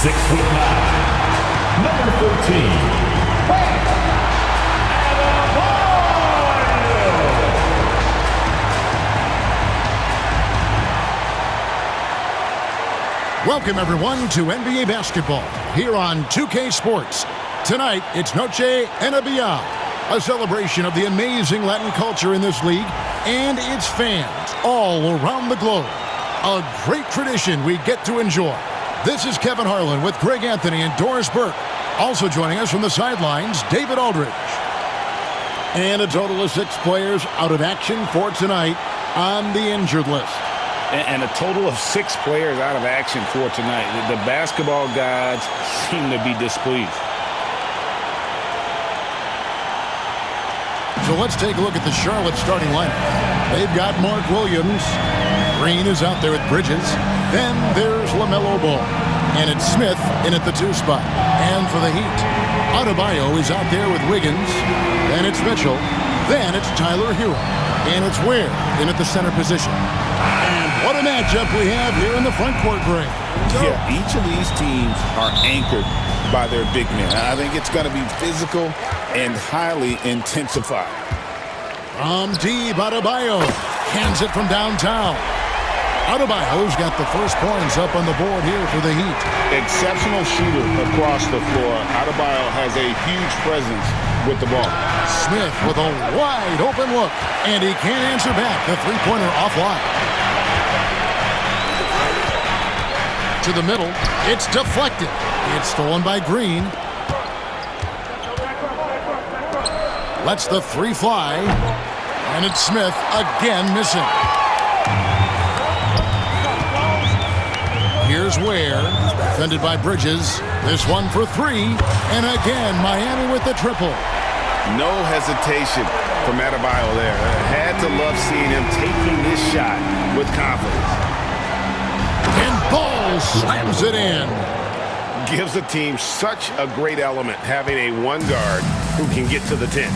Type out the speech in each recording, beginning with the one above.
6'9", number 13. Welcome, everyone, to NBA basketball here on 2K Sports. Tonight, it's Noche Enabia, a celebration of the amazing Latin culture in this league and its fans all around the globe. A great tradition we get to enjoy. This is Kevin Harlan with Greg Anthony and Doris Burke. Also joining us from the sidelines, David Aldridge. And a total of 6 players out of action for tonight on the injured list. And a total of 6 players out of action for tonight. The basketball gods seem to be displeased. So let's take a look at the Charlotte starting lineup. They've got Mark Williams. Green is out there with Bridges. Then there's LaMelo Ball. And it's Smith in at the 2 spot. And for the Heat, Adebayo is out there with Wiggins. Then it's Mitchell. Then it's Tyler Hero. And it's Ware in at the center position. And what a matchup we have here in the front court, Greg. Yeah, each of these teams are anchored by their big men. I think it's going to be physical and highly intensified. From deep, Adebayo hands it from downtown. Adebayo's got the first points up on the board here for the Heat. Exceptional shooter across the floor. Adebayo has a huge presence with the ball. Smith with a wide open look, and he can't answer back. The three-pointer offline. To the middle, it's deflected. It's stolen by Green. Lets the 3 fly, and it's Smith again missing. Here's Ware, defended by Bridges. This one for 3, and again Miami with the triple. No hesitation from Adebayo there. Had to love seeing him taking this shot with confidence. And Ball slams it in. Gives the team such a great element having a 1 guard who can get to the 10.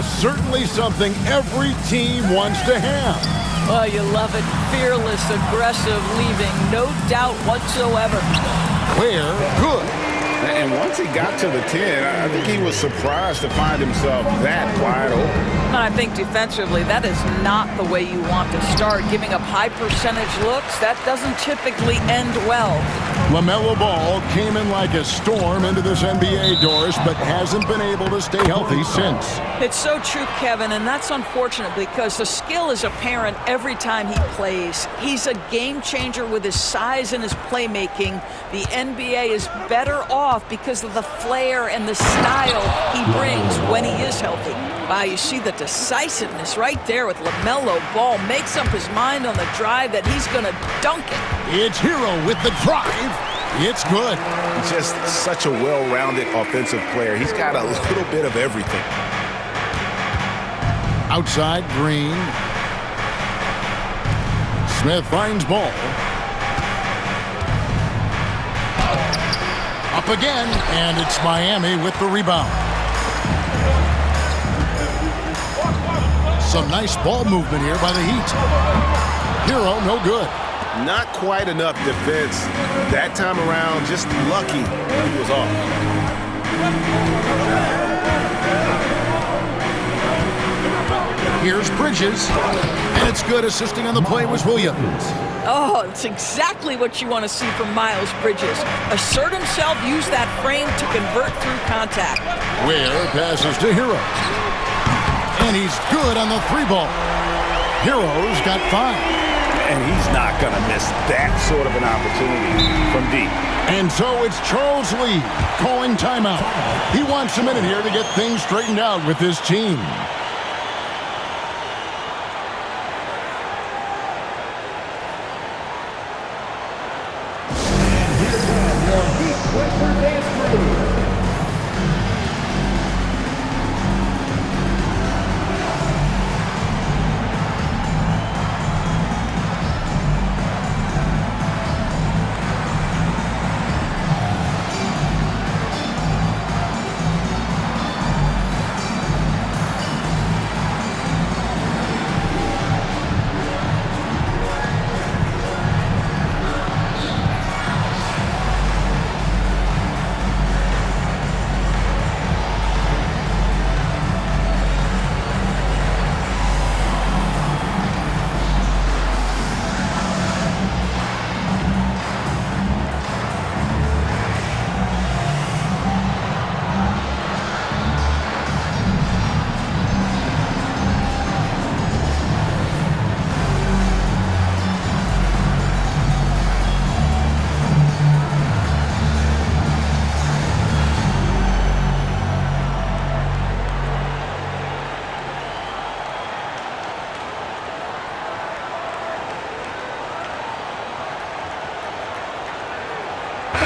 Certainly something every team wants to have. Oh, you love it. Fearless, aggressive, leaving no doubt whatsoever. Ware, good. And once he got to the 10, I think he was surprised to find himself that wide open. I think defensively, that is not the way you want to start. Giving up high percentage looks, that doesn't typically end well. LaMelo Ball came in like a storm into this NBA, Doris, but hasn't been able to stay healthy since. It's so true, Kevin, and that's unfortunate because the skill is apparent every time he plays. He's a game changer with his size and his playmaking. The NBA is better off because of the flair and the style he brings when he is healthy. Wow, you see the decisiveness right there with LaMelo Ball. Makes up his mind on the drive that he's going to dunk it. It's Hero with the drive. It's good. Just such a well-rounded offensive player. He's got a little bit of everything. Outside, Green. Smith finds Ball. Up again, and it's Miami with the rebound. Some nice ball movement here by the Heat. Hero, no good. Not quite enough defense. That time around, just lucky he was off. Here's Bridges, and it's good. Assisting on the play was Williams. Oh, it's exactly what you want to see from Miles Bridges. Assert himself, use that frame to convert through contact. Ware passes to Hero. And he's good on the 3 ball. Hero's got 5. And he's not going to miss that sort of an opportunity from deep. And so it's Charles Lee calling timeout. He wants a minute here to get things straightened out with his team.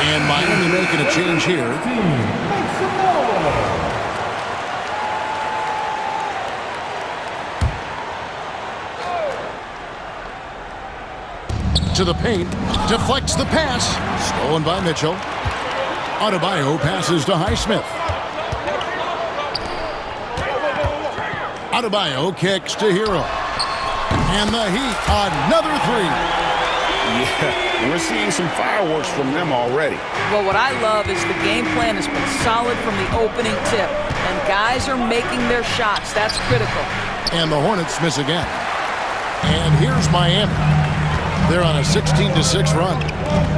And Miami making a change here. To the paint, deflects the pass, stolen by Mitchell. Adebayo passes to Highsmith. Adebayo kicks to Hero. And the Heat, another three. Yeah, we're seeing some fireworks from them already. Well, what I love is the game plan has been solid from the opening tip. And guys are making their shots. That's critical. And the Hornets miss again. And here's Miami. They're on a 16-6 run.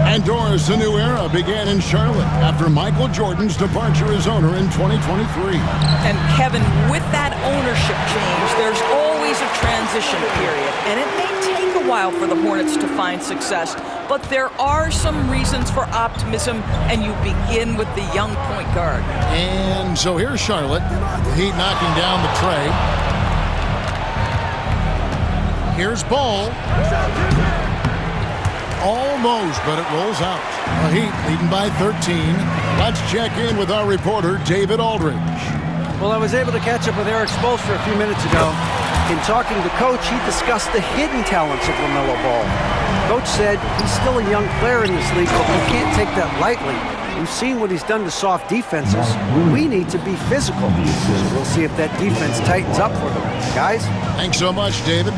And Doris, a new era began in Charlotte after Michael Jordan's departure as owner in 2023. And Kevin, with that ownership change, there's always a transition period. And it may take a while for the Hornets to find success. But there are some reasons for optimism, and you begin with the young point guard. And so here's Charlotte. The Heat knocking down the tray. Here's Ball. Almost, but it rolls out. The Heat leading by 13. Let's check in with our reporter, David Aldridge. Well, I was able to catch up with Eric Spoelstra a few minutes ago. In talking to Coach, he discussed the hidden talents of LaMelo Ball. Coach said he's still a young player in this league, but we can't take that lightly. We've seen what he's done to soft defenses. We need to be physical. So we'll see if that defense tightens up for them. Guys? Thanks so much, David.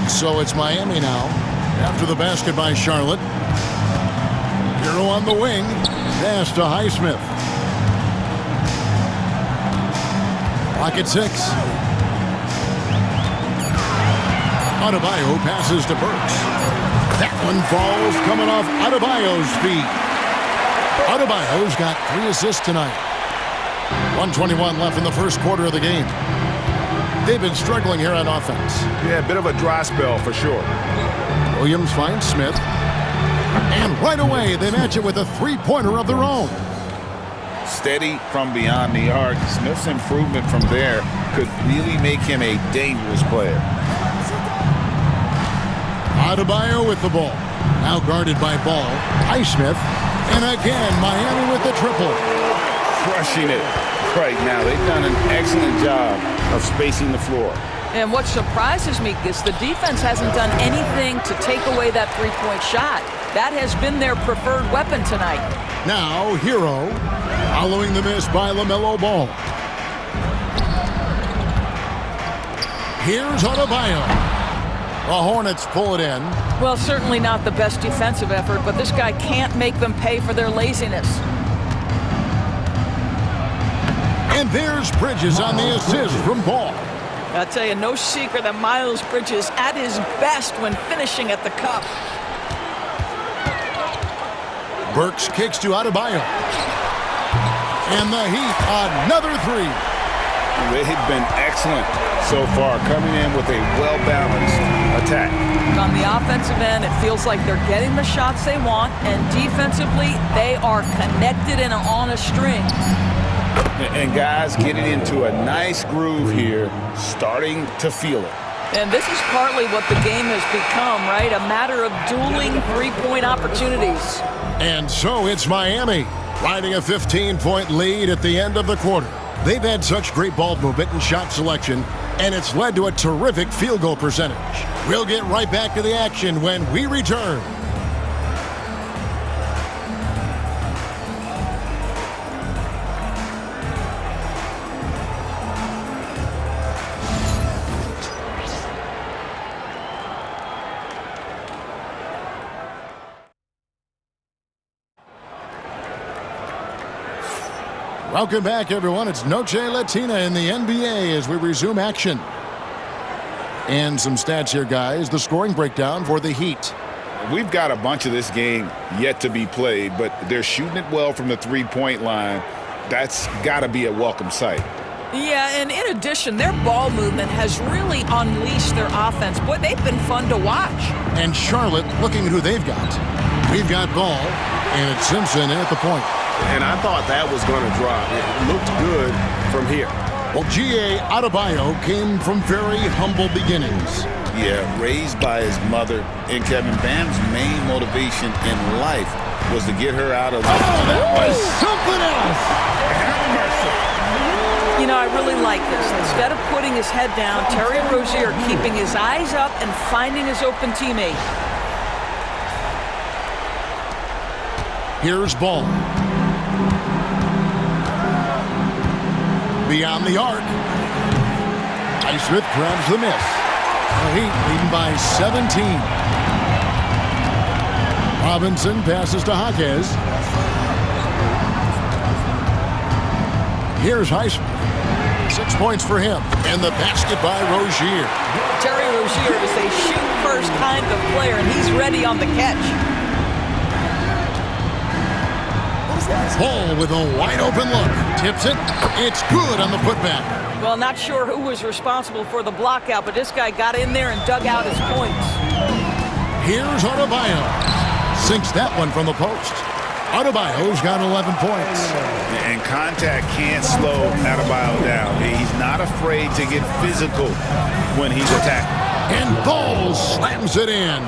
So it's Miami now. After the basket by Charlotte. Hero on the wing. Pass to Highsmith. Clock at 6. Adebayo passes to Burks. That one falls coming off Adebayo's feet. Adebayo's got 3 assists tonight. 1:21 left in the first quarter of the game. They've been struggling here on offense. Yeah, a bit of a dry spell for sure. Williams finds Smith. And right away, they match it with a three-pointer of their own. Steady from beyond the arc. Smith's improvement from there could really make him a dangerous player. Adebayo with the ball. Now guarded by Ball. Highsmith. And again, Miami with the triple. Crushing it right now. They've done an excellent job of spacing the floor. And what surprises me is the defense hasn't done anything to take away that three-point shot. That has been their preferred weapon tonight. Now, Hero, following the miss by LaMelo Ball. Here's Adebayo. The Hornets pull it in. Well, certainly not the best defensive effort, but this guy can't make them pay for their laziness. And there's Bridges on the assist from Ball. I'll tell you, no secret that Miles Bridges at his best when finishing at the cup. Burks kicks to Adebayo. And the Heat, another three. They've been excellent so far, coming in with a well-balanced attack. On the offensive end, it feels like they're getting the shots they want, and defensively, they are connected and on a string. And guys getting into a nice groove here, starting to feel it. And this is partly what the game has become, right? A matter of dueling three-point opportunities. And so it's Miami, riding a 15-point lead at the end of the quarter. They've had such great ball movement and shot selection, and it's led to a terrific field goal percentage. We'll get right back to the action when we return. Welcome back, everyone. It's Noche Latina in the NBA as we resume action. And some stats here, guys. The scoring breakdown for the Heat. We've got a bunch of this game yet to be played, but they're shooting it well from the three-point line. That's got to be a welcome sight. Yeah, and in addition, their ball movement has really unleashed their offense. Boy, they've been fun to watch. And Charlotte, looking at who they've got. We've got Ball, and it's Simpson at the point. And I thought that was going to drop. It looked good from here. Well, G.A. Adebayo came from very humble beginnings. Yeah, raised by his mother. And Kevin, Bam's main motivation in life was to get her out of the... Oh, that was something else. Have mercy. You know, I really like this. Instead of putting his head down, Terry Rozier keeping his eyes up and finding his open teammate. Here's ball. Beyond the arc. Highsmith grabs the miss. The Heat leading by 17. Robinson passes to Jaquez. Here's Highsmith. 6 points for him. And the basket by Rozier. Terry Rozier is a shoot-first kind of player, and he's ready on the catch. Ball with a wide-open look. Tips it. It's good on the putback. Well, not sure who was responsible for the block out, but this guy got in there and dug out his points. Here's Adebayo. Sinks that one from the post. Adebayo's got 11 points. And contact can't slow Adebayo down. He's not afraid to get physical when he's attacking. And Ball slams it in.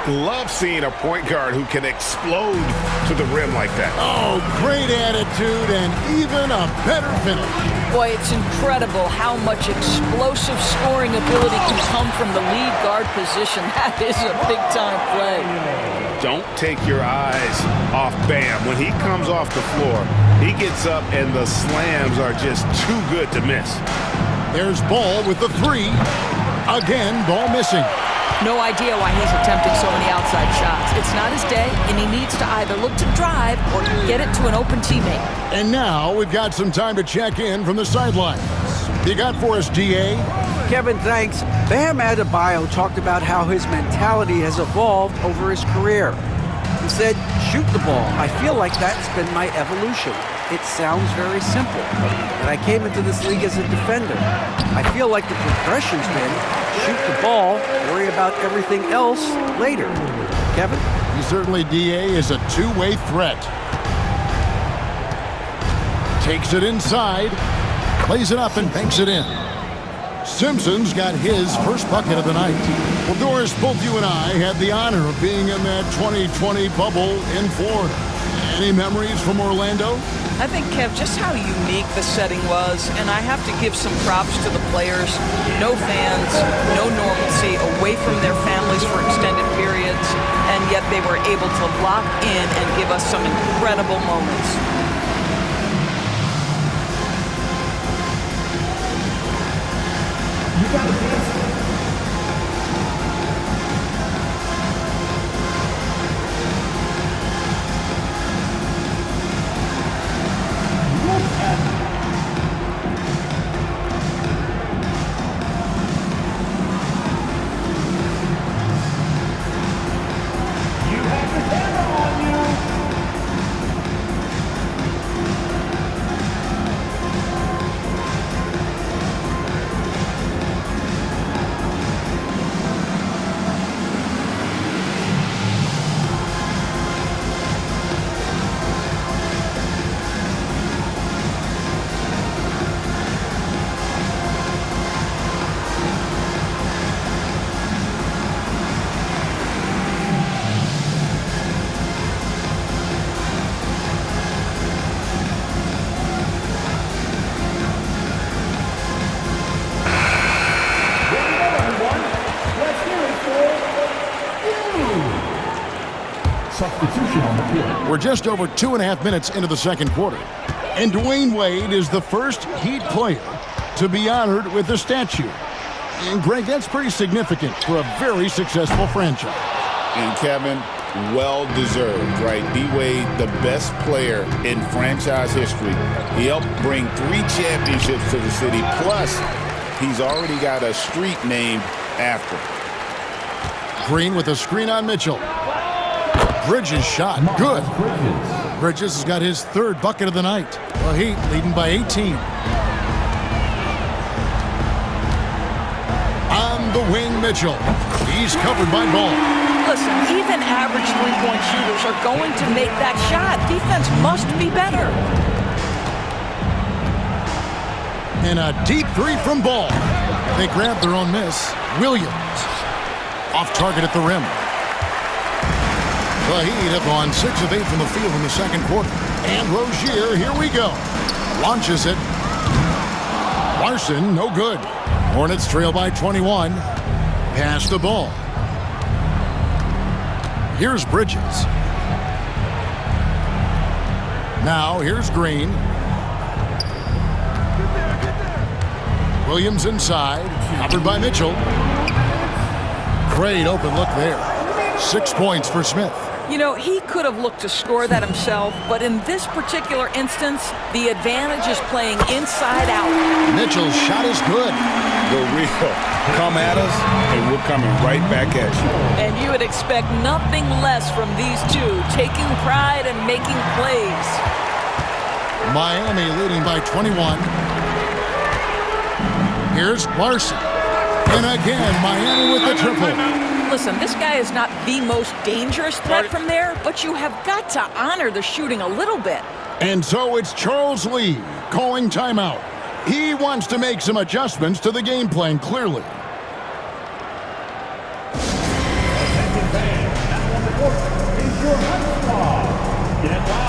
Love seeing a point guard who can explode to the rim like that. Oh, great attitude and even a better finish. Boy, it's incredible how much explosive scoring ability can come from the lead guard position. That is a big-time play. Don't take your eyes off Bam. When he comes off the floor, he gets up and the slams are just too good to miss. There's Ball with the three. Again, Ball missing. No idea why he's attempting so many outside shots. It's not his day, and he needs to either look to drive or get it to an open teammate. And now we've got some time to check in from the sidelines. You got for us, DA? Kevin, thanks. Bam Adebayo talked about how his mentality has evolved over his career. He said, shoot the ball. I feel like that's been my evolution. It sounds very simple. And I came into this league as a defender. I feel like the progression's been shoot the ball, worry about everything else later. Kevin? He certainly, DA, is a two-way threat. Takes it inside, plays it up and banks it in. Simpson's got his first bucket of the night. Well, Doris, both you and I had the honor of being in that 2020 bubble in Florida. Any memories from Orlando? I think, Kev, just how unique the setting was, and I have to give some props to the players. No fans, no normalcy, away from their families for extended periods, and yet they were able to lock in and give us some incredible moments. You got to dance. Substitution on the field. We're just over 2.5 minutes into the second quarter. And Dwayne Wade is the first Heat player to be honored with a statue. And Greg, that's pretty significant for a very successful franchise. And Kevin, well-deserved, right? D-Wade, the best player in franchise history. He helped bring 3 championships to the city. Plus, he's already got a street named after him. Green with a screen on Mitchell. Bridges shot. Good. Bridges has got his third bucket of the night. The Heat leading by 18. On the wing, Mitchell. He's covered by Ball. Listen, even average three-point shooters are going to make that shot. Defense must be better. And a deep three from Ball. They grab their own miss. Williams. Off target at the rim. The Heat have gone 6 of 8 from the field in the second quarter. And Rozier, here we go. Launches it. Larson, no good. Hornets trail by 21. Pass the ball. Here's Bridges. Now, here's Green. Williams inside. Covered by Mitchell. Great open look there. 6 points for Smith. You know, he could have looked to score that himself, but in this particular instance, the advantage is playing inside out. Mitchell's shot is good. The real. Come at us, and we're coming right back at you. And you would expect nothing less from these two, taking pride and making plays. Miami leading by 21. Here's Larson. And again, Miami with the triple. Listen, this guy is not the most dangerous threat from there, but you have got to honor the shooting a little bit. And so it's Charles Lee calling timeout. He wants to make some adjustments to the game plan, clearly. Attention fans, now on the court is your Hornets squad. Get loud.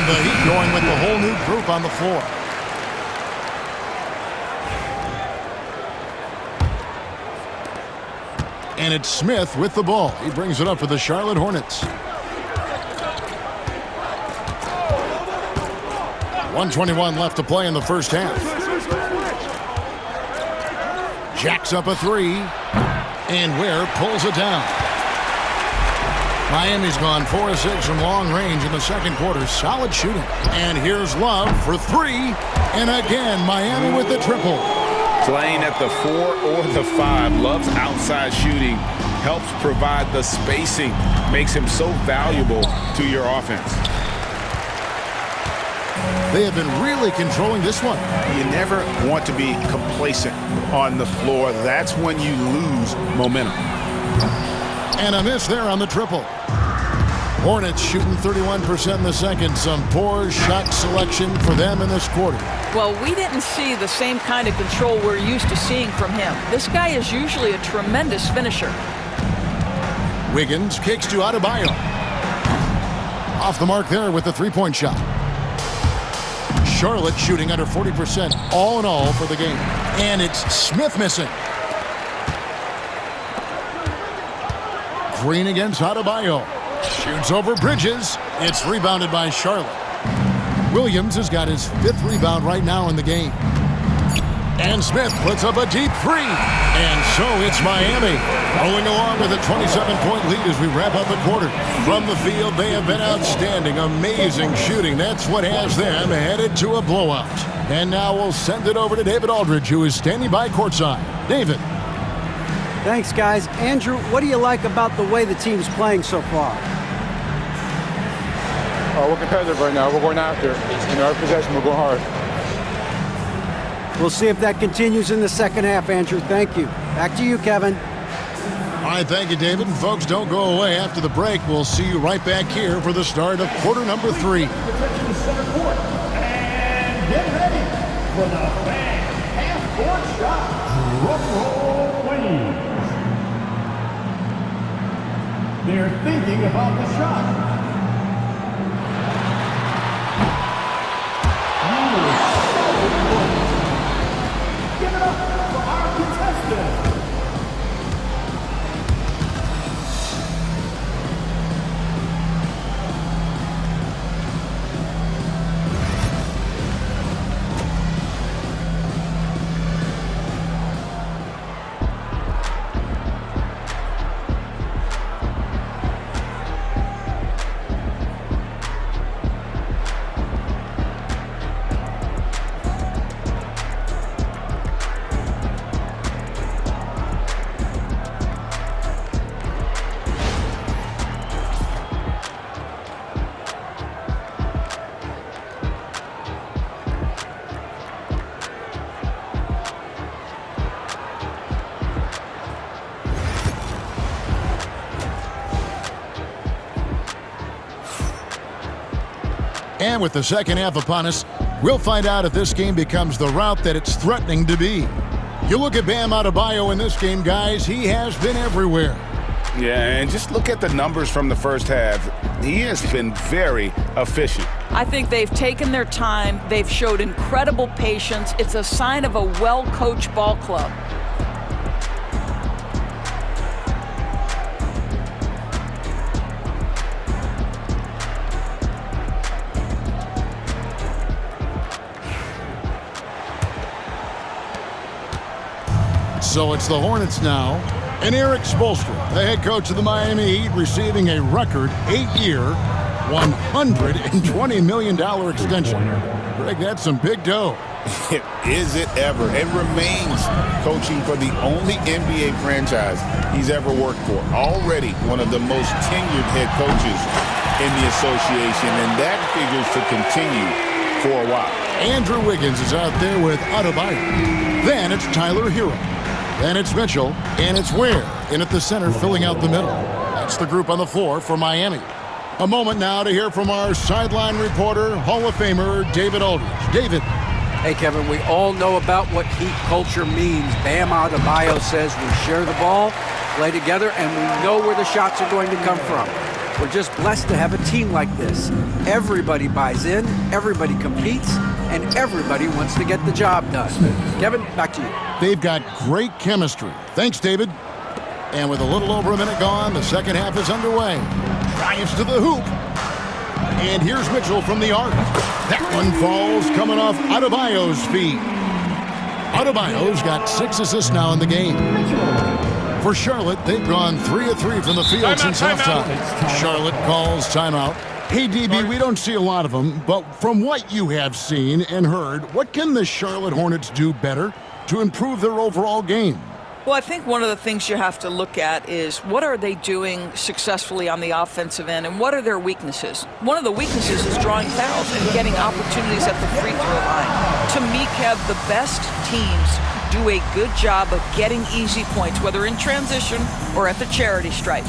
The Heat going with the whole new group on the floor. And it's Smith with the ball. He brings it up for the Charlotte Hornets. 1:21 left to play in the first half. Jacks up a three. And Ware pulls it down. Miami's gone 4 of 6 from long range in the second quarter. Solid shooting. And here's Love for three. And again, Miami with the triple. Playing at the 4 or the 5, Love's outside shooting helps provide the spacing, makes him so valuable to your offense. They have been really controlling this one. You never want to be complacent on the floor. That's when you lose momentum. And a miss there on the triple. Hornets shooting 31% in the second. Some poor shot selection for them in this quarter. Well, we didn't see the same kind of control we're used to seeing from him. This guy is usually a tremendous finisher. Wiggins kicks to Adebayo. Off the mark there with the three-point shot. Charlotte shooting under 40% all in all for the game. And it's Smith missing. Green against Adebayo. Shoots over Bridges. It's rebounded by Charlotte. Williams has got his 5th rebound right now in the game. And Smith puts up a deep three. And so it's Miami rolling along with a 27-point lead as we wrap up the quarter. From the field, they have been outstanding. Amazing shooting. That's what has them headed to a blowout. And now we'll send it over to David Aldridge, who is standing by courtside. David. Thanks, guys. Andrew, what do you like about the way the team's playing so far? We're competitive right now. We're going after it. In our possession, we're going hard. We'll see if that continues in the second half, Andrew. Thank you. Back to you, Kevin. All right, thank you, David. And folks, don't go away. After the break, we'll see you right back here for the start of quarter number 3. Attention center court. And get ready for the fan half-court shot. Drum roll, please. They're thinking about the shot. And with the second half upon us, we'll find out if this game becomes the route that it's threatening to be. You look at Bam Adebayo in this game, guys, he has been everywhere. Yeah, and just look at the numbers from the first half. He has been very efficient. I think they've taken their time. They've showed incredible patience. It's a sign of a well-coached ball club. So it's the Hornets now, and Eric Spoelstra, the head coach of the Miami Heat, receiving a record 8-year, $120 million extension. Greg, that's some big dough. Is it ever? And remains coaching for the only NBA franchise he's ever worked for. Already one of the most tenured head coaches in the association, and that figures to continue for a while. Andrew Wiggins is out there with Adebayo. Then it's Tyler Hero. Then it's Mitchell, and it's Ware in at the center, filling out the middle. That's the group on the floor for Miami. A moment now to hear from our sideline reporter, Hall of Famer David Aldridge. David. Hey, Kevin, we all know about what Heat culture means. Bam Adebayo says we share the ball, play together, and we know where the shots are going to come from. We're just blessed to have a team like this. Everybody buys in, everybody competes, and everybody wants to get the job done. Kevin, back to you. They've got great chemistry. Thanks, David. And with a little over a minute gone, the second half is underway. Drives to the hoop. And here's Mitchell from the arc. That one falls coming off Adebayo's feet. Adebayo's got 6 assists now in the game. For Charlotte, they've gone 3 of 3 from the field since halftime. Charlotte calls timeout. Hey, DB, we don't see a lot of them, but from what you have seen and heard, what can the Charlotte Hornets do better to improve their overall game? Well, I think one of the things you have to look at is what are they doing successfully on the offensive end and what are their weaknesses? One of the weaknesses is drawing fouls and getting opportunities at the free throw line. To me, Kev, the best teams do a good job of getting easy points, whether in transition or at the charity stripe.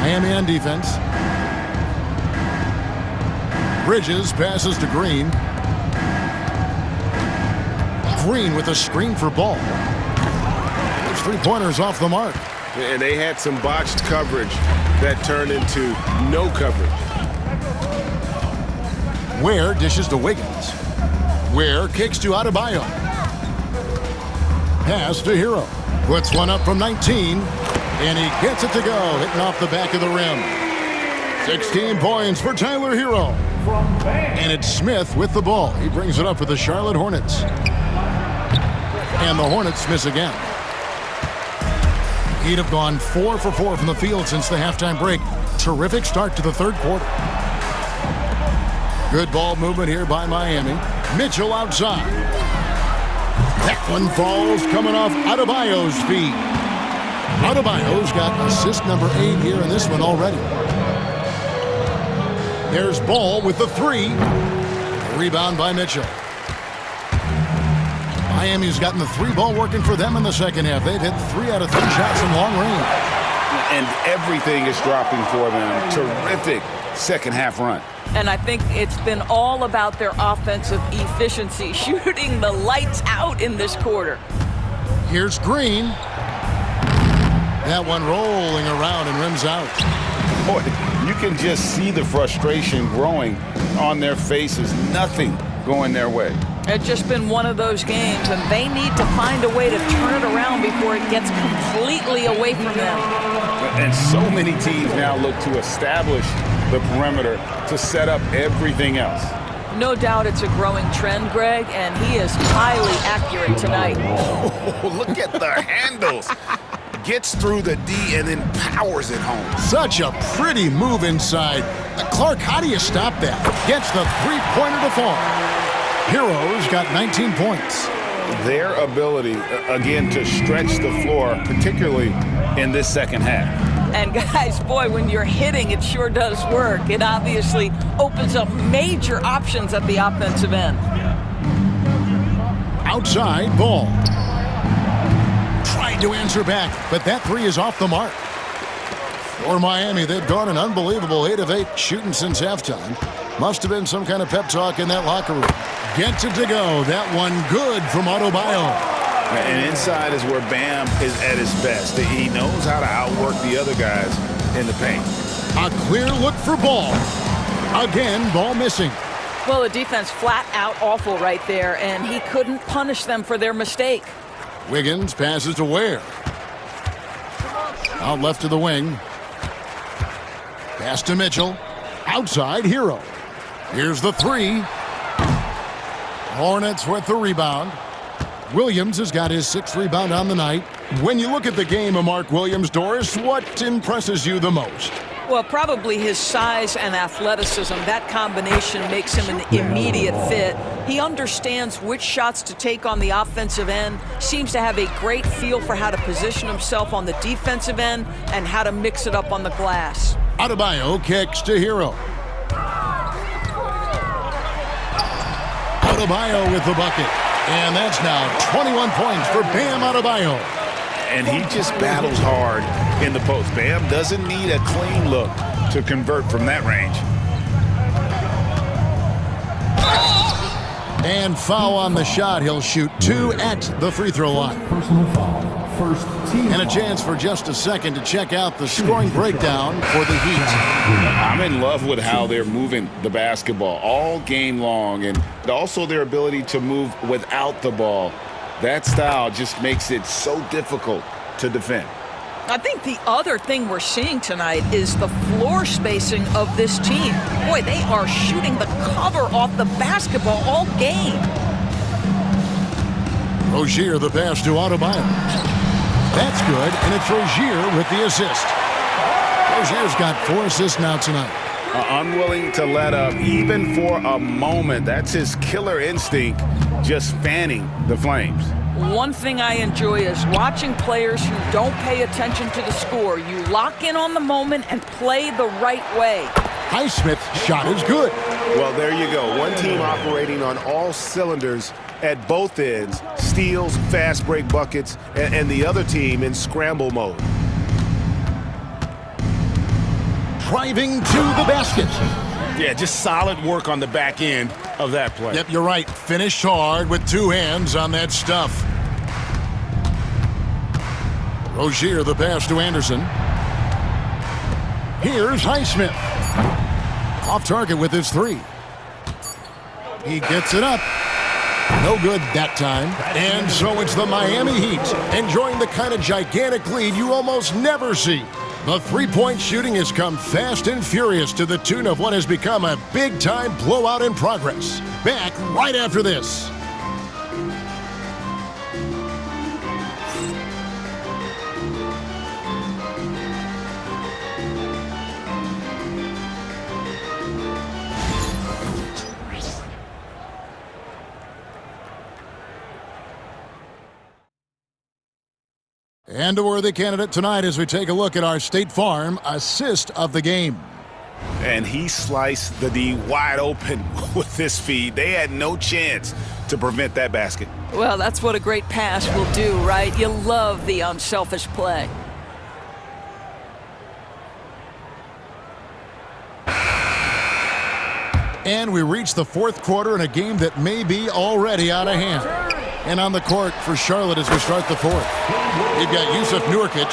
Miami on defense. Bridges passes to Green. Green with a screen for Ball. There's 3-pointers off the mark. And they had some botched coverage that turned into no coverage. Ware dishes to Wiggins. Ware kicks to Adebayo. Pass to Hero. Puts one up from 19. And he gets it to go, hitting off the back of the rim. 16 points for Tyler Hero. And it's Smith with the ball. He brings it up for the Charlotte Hornets. And the Hornets miss again. He'd have gone 4 for 4 from the field since the halftime break. Terrific start to the third quarter. Good ball movement here by Miami. Mitchell outside. That one falls coming off Adebayo's feet. Adebayo's got assist number 8 here in this one already. There's Ball with the 3. Rebound by Mitchell. Miami's gotten the 3 ball working for them in the second half. They've hit 3 out of 3 shots from long range. and everything is dropping for them. Terrific second half run. And I think it's been all about their offensive efficiency, shooting the lights out in this quarter. Here's Green. That one rolling around and rims out. Boy, you can just see the frustration growing on their faces. Nothing going their way. It's just been one of those games, and they need to find a way to turn it around before it gets completely away from them. And so many teams now look to establish the perimeter to set up everything else. No doubt it's a growing trend, Greg, and he is highly accurate tonight. Oh, look at the handles. Gets through the D and then powers it home. Such a pretty move inside. Clark, how do you stop that? Gets the three-pointer to fall. Heroes got 19 points. Their ability, again, to stretch the floor, particularly in this second half. And guys, boy, when you're hitting, it sure does work. It obviously opens up major options at the offensive end. Outside ball. Tried to answer back, but that three is off the mark. For Miami, they've gone an unbelievable 8 of 8 shooting since halftime. Must have been some kind of pep talk in that locker room. Gets it to go. That one good from Adebayo. And inside is where Bam is at his best. He knows how to outwork the other guys in the paint. A clear look for Ball. Again, Ball missing. Well, the defense flat out awful right there, and he couldn't punish them for their mistake. Wiggins passes to Ware. Out left to the wing. Pass to Mitchell. Outside, Hero. Here's the three. Hornets with the rebound. Williams has got his 6th rebound on the night. When you look at the game of Mark Williams, Doris, what impresses you the most? Well, probably his size and athleticism. That combination makes him an immediate fit. He understands which shots to take on the offensive end, seems to have a great feel for how to position himself on the defensive end and how to mix it up on the glass. Adebayo kicks to Hero. Adebayo with the bucket. And that's now 21 points for Bam Adebayo. And he just battles hard in the post. Bam doesn't need a clean look to convert from that range. And foul on the shot. He'll shoot 2 at the free throw line. Personal foul. First team. And a chance for just a second to check out the scoring breakdown for the Heat. I'm in love with how they're moving the basketball all game long, and also their ability to move without the ball. That style just makes it so difficult to defend. I think the other thing we're seeing tonight is the floor spacing of this team. Boy, they are shooting the cover off the basketball all game. Rozier the pass to Adebayo. That's good, and it's Rozier with the assist. Rozier's got 4 assists now tonight. Unwilling to let up even for a moment. That's his killer instinct, just fanning the flames. One thing I enjoy is watching players who don't pay attention to the score. You lock in on the moment and play the right way. Highsmith's shot is good. Well, there you go. One team operating on all cylinders at both ends. Steals, fast break buckets, and the other team in scramble mode. Driving to the basket. Yeah, just solid work on the back end of that play. Yep, you're right. Finished hard with 2 hands on that stuff. Rozier the pass to Anderson. Here's Highsmith. Off target with his 3. He gets it up. No good that time. And so it's the Miami Heat enjoying the kind of gigantic lead you almost never see. The three-point shooting has come fast and furious to the tune of what has become a big-time blowout in progress. Back right after this. And a worthy candidate tonight as we take a look at our State Farm assist of the game. And he sliced the D wide open with his feed. They had no chance to prevent that basket. Well, that's what a great pass will do, right? You love the unselfish play. And we reach the fourth quarter in a game that may be already out of hand. And on the court for Charlotte as we start the fourth. You've got Yusuf Nurkic,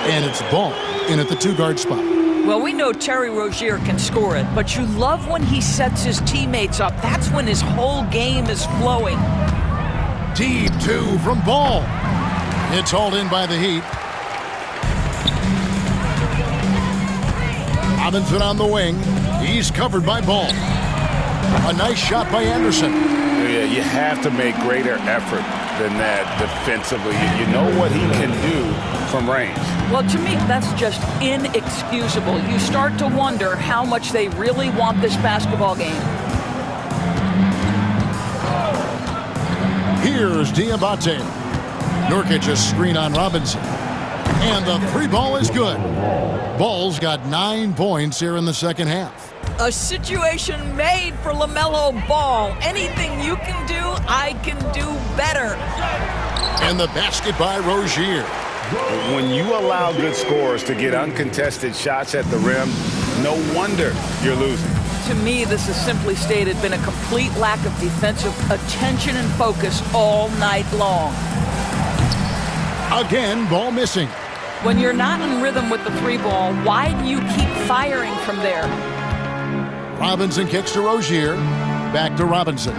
and it's Ball in at the 2-guard spot. Well, we know Terry Rozier can score it, but you love when he sets his teammates up. That's when his whole game is flowing. Deep 2 from Ball. It's hauled in by the Heat. Robinson on the wing. He's covered by Ball. A nice shot by Anderson. Yeah, you have to make greater effort than that defensively. You know what he can do from range. Well, to me, that's just inexcusable. You start to wonder how much they really want this basketball game. Here's Diabate. Nurkic a screen on Robinson. And the 3-ball is good. Ball's got 9 points here in the second half. A situation made for LaMelo Ball. Anything you can do, I can do better. And the basket by Rozier. When you allow good scorers to get uncontested shots at the rim, no wonder you're losing. To me, this has simply stated been a complete lack of defensive attention and focus all night long. Again, Ball missing. When you're not in rhythm with the 3-ball, why do you keep firing from there? Robinson kicks to Rozier. Back to Robinson.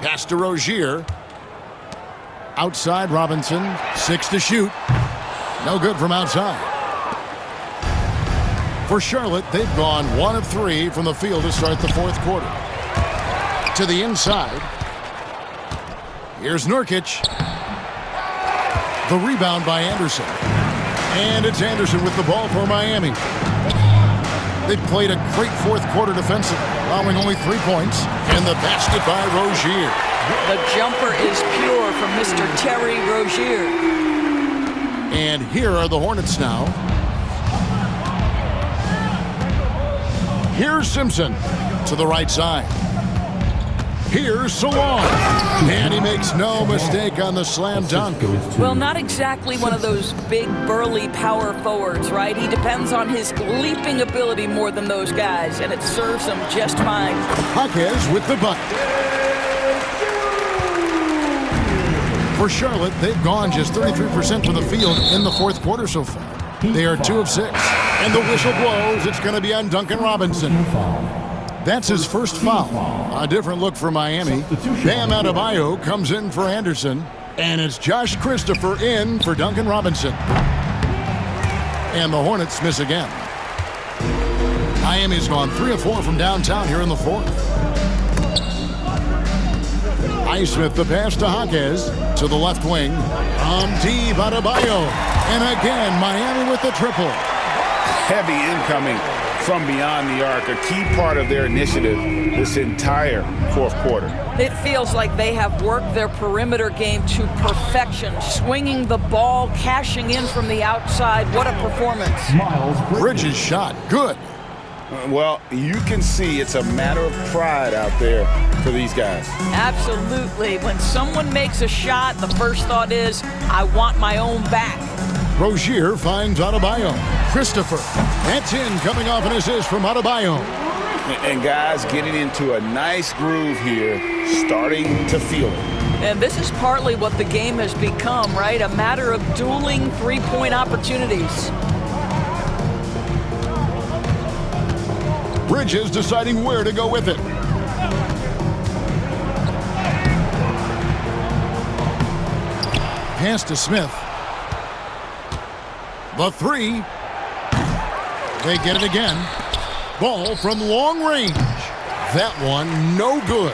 Pass to Rozier. Outside Robinson. 6 to shoot. No good from outside. For Charlotte, they've gone 1 of 3 from the field to start the fourth quarter. To the inside. Here's Nurkic. The rebound by Anderson. And it's Anderson with the ball for Miami. They've played a great fourth quarter defensively, allowing only 3 points. And the basket by Rozier. The jumper is pure from Mr. Terry Rozier. And here are the Hornets now. Here's Simpson to the right side. Here's Salon. And he makes no mistake on the slam dunk. Well, not exactly one of those big, burly power forwards, right? He depends on his leaping ability more than those guys, and it serves him just fine. Jaquez with the bucket. For Charlotte, they've gone just 33% from the field in the fourth quarter so far. They are 2 of 6. And the whistle blows. It's going to be on Duncan Robinson. That's his first foul. A different look for Miami. Bam Adebayo comes in for Anderson. And it's Josh Christopher in for Duncan Robinson. And the Hornets miss again. Miami's gone 3 of 4 from downtown here in the fourth. Highsmith the pass to Jaquez to the left wing. Deep Adebayo. And again, Miami with the triple. Heavy incoming from beyond the arc, a key part of their initiative this entire fourth quarter. It feels like they have worked their perimeter game to perfection, swinging the ball, cashing in from the outside. What a performance. Bridges shot. Good. Well, you can see it's a matter of pride out there for these guys. Absolutely. When someone makes a shot, the first thought is, I want my own back. Rozier finds Adebayo. Christopher. That's in, coming off an assist from Adebayo. And guys getting into a nice groove here, starting to feel it. And this is partly what the game has become, right? A matter of dueling three-point opportunities. Bridges deciding where to go with it. Pass to Smith. The 3. They get it again. Ball from long range. That one no good.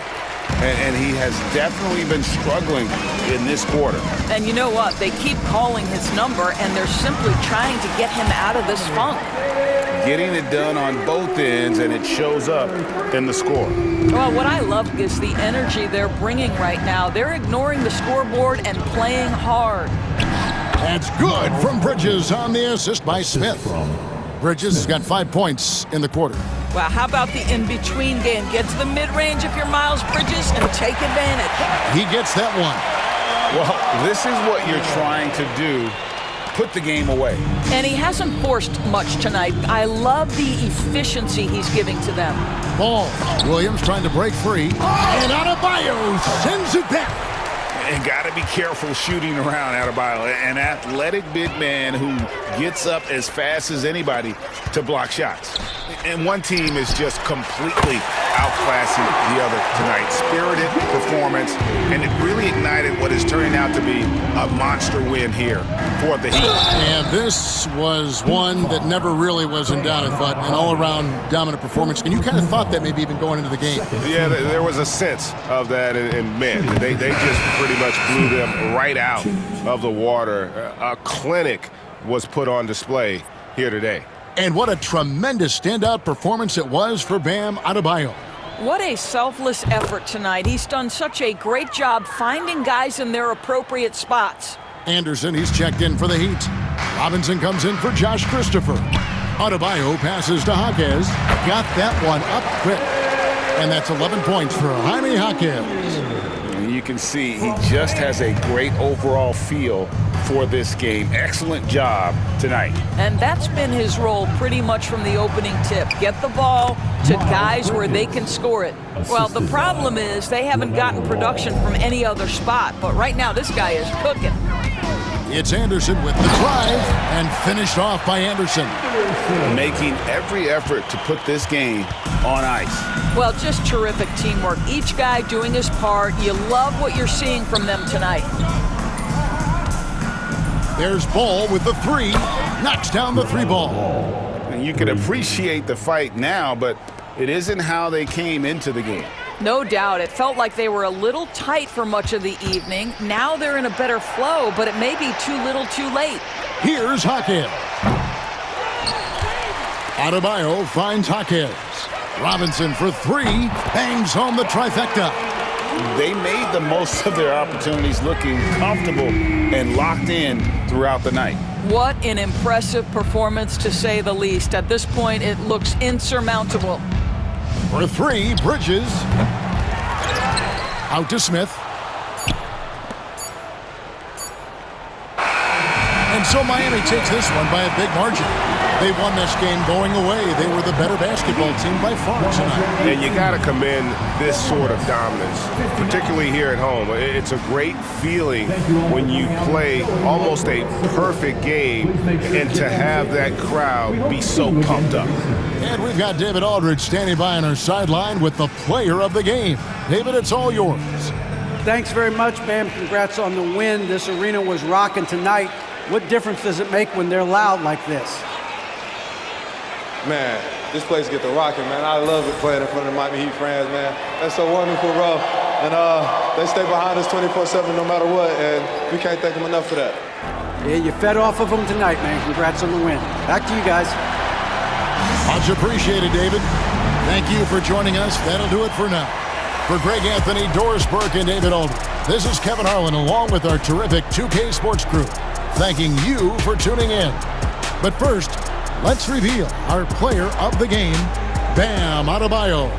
And he has definitely been struggling in this quarter. And you know what? They keep calling his number, and they're simply trying to get him out of this funk. Getting it done on both ends, and it shows up in the score. Well, what I love is the energy they're bringing right now. They're ignoring the scoreboard and playing hard. That's good from Bridges on the assist by Smith. Bridges has got 5 points in the quarter. Wow, how about the in-between game? Get to the mid-range if you're Miles Bridges and take advantage. He gets that one. Well, this is what you're trying to do put the game away. And he hasn't forced much tonight. I love the efficiency he's giving to them. Ball. Williams trying to break free. And Adebayo sends it back. And got to be careful shooting around Adebayo, an athletic big man who gets up as fast as anybody to block shots. And one team is just completely outclassing the other tonight. Spirited performance, and it really ignited what is turning out to be a monster win here for the Heat. And this was one that never really was in doubt, I thought, an all-around dominant performance. And you kind of thought that maybe even going into the game. Yeah, there was a sense of that, and man, they just pretty much blew them right out of the water. A clinic was put on display here today. And what a tremendous standout performance it was for Bam Adebayo. What a selfless effort tonight. He's done such a great job finding guys in their appropriate spots. Anderson, he's checked in for the Heat. Robinson comes in for Josh Christopher. Adebayo passes to Jaquez. Got that one up quick. And that's 11 points for Jaime Jaquez. You can see he just has a great overall feel for this game. Excellent job tonight. And that's been his role pretty much from the opening tip. Get the ball to guys where they can score it. Well, the problem is they haven't gotten production from any other spot, but right now this guy is cooking. It's Anderson with the drive, and finished off by Anderson. Making every effort to put this game on ice. Well, just terrific teamwork. Each guy doing his part. You love what you're seeing from them tonight. There's Ball with the three. Knocks down the three ball. And you can appreciate the fight now, but it isn't how they came into the game. No doubt. It felt like they were a little tight for much of the evening. Now they're in a better flow, but it may be too little too late. Here's Jaquez. Adebayo finds Jaquez. Robinson for three. Bangs home the trifecta. They made the most of their opportunities, looking comfortable and locked in throughout the night. What an impressive performance, to say the least. At this point, it looks insurmountable. For three, Bridges. Out to Smith. And so Miami takes this one by a big margin. They won this game going away. They were the better basketball team by far tonight. And you got to commend this sort of dominance, particularly here at home. It's a great feeling when you play almost a perfect game and to have that crowd be so pumped up. And we've got David Aldridge standing by on our sideline with the player of the game. David, it's all yours. Thanks very much, Bam. Congrats on the win. This arena was rocking tonight. What difference does it make when they're loud like this? Man, this place get the rocking, man. I love it playing in front of the Miami Heat fans, man. That's so wonderful, bro. And they stay behind us 24/7 no matter what, and we can't thank them enough for that. Yeah, you fed off of them tonight, man. Congrats on the win. Back to you guys. Much appreciated, David. Thank you for joining us. That'll do it for now. For Greg Anthony, Doris Burke, and David Aldridge, this is Kevin Harlan along with our terrific 2K Sports crew, thanking you for tuning in. But first, let's reveal our player of the game, Bam Adebayo.